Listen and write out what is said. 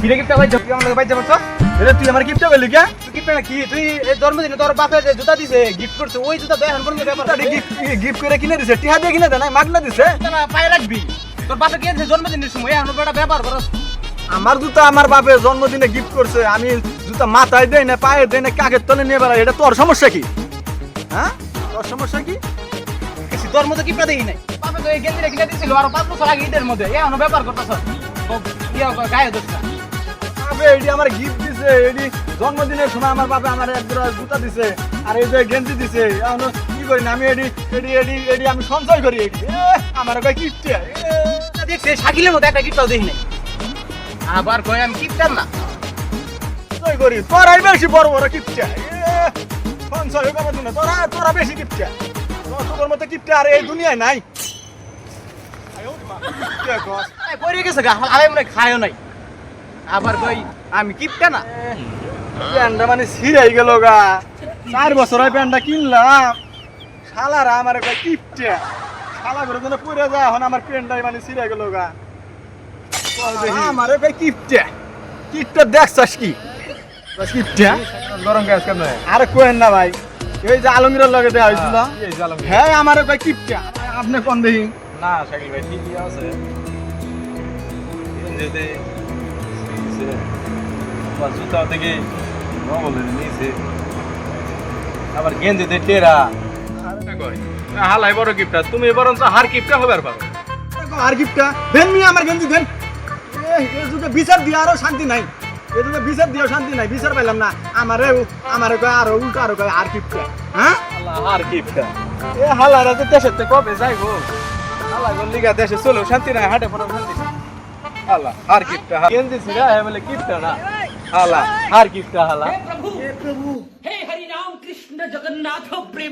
কিরে গিফট ভাই তুই আমার ভাই যাবো এটা তুই আমার গিফট পেলি কে? তুই গিফট না কি তুই এই জন্মদিনে তোর বাপে যে জুতা দিছে গিফট করছে ওই জুতা দেয় এখন পর্যন্ত ব্যাপার গিফট করে কিনে দিছে, টিহা দিয়ে কিনে দেয় না, মাগনা দিছে। না পায়ে রাখবি তোর বাপে কি জন্মদিনের সময় এখন বেটা ব্যাপার করস আমার জুতা আমার বাপে জন্মদিনে গিফট করছে, আমি জুতা মাথায় দেই না, পায়ে দেই না, কাকের তলে নিয়ে বেড়াই, এটা তোর সমস্যা কি? হ্যাঁ, তোর সমস্যা কি? তোর মতো কি পেদেই নাই বাপে তো এই গেঞ্জিটা কিনে দিছিল আর 5 বছর আগে ঈদের মধ্যে এখন ব্যাপার করতেছ গায়ে দোষ না বাপে এডি আমার গিফট দিছে, এডি জন্মদিনের সময় আমার বাপে আমার এক জোড়া জুতা দিছে আর এই যে গেঞ্জি দিছে, এখন কি করি না আমি এডি এডি এডি এডি আমি সঞ্চয় করি এডি আমার কয় গিফট দেখছে শাকিলের মতো একটা গিফটও দেখি নাই আবার কয় আমি গিফটার না সঞ্চয় করি, তোরাই বেশি বড় বড় গিফট সঞ্চয় করার জন্য তোরা তোরা বেশি গিফট তোর মতো গিফট আর এই দুনিয়ায় নাই। পড়ে গেছে গা আমি মনে খায়ও নাই আবার কই আমি গিফটা না প্যান্টটা মানে ছিঁড়াই গেল গা, 4 বছর হয় প্যান্টটা কিনলাম, শালারা আমার কয় গিফট, শালা করে জন্য পড়ে যায়, এখন আমার প্যান্টটাই মানে ছিঁড়াই গেল গা, আমার কয় গিফট গিফটটা দেখছাস কি গিফট গরম গ্যাস কেন? আরে কোয়েন না ভাই, এই যে আলমগীরের লগে দেওয়া হয়েছিল, হ্যাঁ আমার কয় গিফট, আপনি কোন দেখি না শাকিল ভাই ঠিকই আছে, যেতে জুতা থেকে নবলে নিয়েছে, আবার গেঞ্জিতে টেরা হালাই বড় গিফটটা, তুমি বরঞ্চ হার গিফটটা হবে আর পারো। আর গিফটটা দেন মি আমার গেঞ্জি দেন, এই যুগে বিচার দিয়ে আরো শান্তি নাই, এই যুগে বিচার দিয়েও শান্তি নাই, বিচার পাইলাম না, আমারে কয় আরো উল্টো আরো কয় আর গিফটটা, হ্যাঁ হার গিফটটা এ হালারা তো দেশের থেকে কবে যাইবো, হালা গল্লিগা দেশে চলো শান্তি নাই, হাটে পড়ো শান্তি নাই। হালা হার গিফটটা গেঞ্জি ছিড়া বলে গিফটটা না, হালা হার গিফটটা হালা। हे हरि राम कृष्ण जगन्नाथ प्रेम